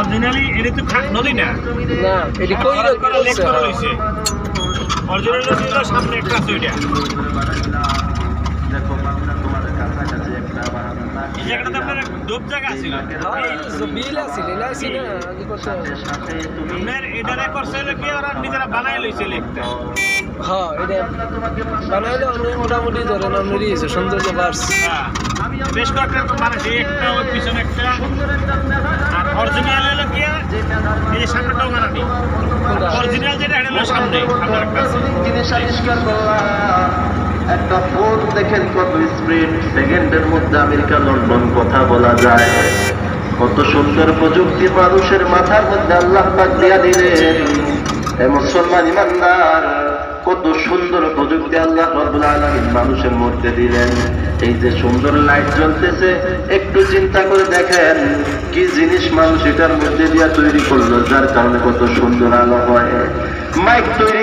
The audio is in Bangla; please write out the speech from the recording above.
অরিজিনালি এটা তো নদী না, না এটি কইরা লেক করা হইছে। অরিজিনাল নদী হলো সামনে একটা আছে ওইটা। এই জায়গাটাতে আপনার ডোব জায়গা ছিল। বিল আছিল এলাইছি না আগে কত আপনার এটারে করছে হলো কি ওরা নিজেরা বানাই লইছে লেকটা। হ্যাঁ এটা বানাইলে অনেক মোটামুটি ধরেন আপনারই হয়েছে সৌন্দর্য বাড়ছে। হ্যাঁ, বেশ কয়েকটা তো বানাইছে, একটা ওই পিছনে একটা। আর অরিজিনাল হলো কি এই যে সামনেটাও বানানি। অরিজিনাল যেটা এটা হলো সামনে আপনার কাছে। জিনিস আবিষ্কার করলাম। একটা ফোন দেখেন কত স্পিড, সেকেন্ডের মধ্যে আমেরিকা লন্ডন কথা বলা যায়। কত সুন্দর প্রযুক্তি মানুষের মাথার মধ্যে আল্লাহ পাক দিয়া দিলেন। এ মুসলমান ইমানদার, কত সুন্দর প্রযুক্তি আল্লাহ রাব্বুল আলামিন মানুষের মধ্যে দিলেন। এই যে সুন্দর লাইট জ্বলতেছে, একটু চিন্তা করে দেখেন কি জিনিস মানুষ এটার মধ্যে দিয়া তৈরি করলো, যার কারণে কত সুন্দর আলো হয়। মাইক তৈরি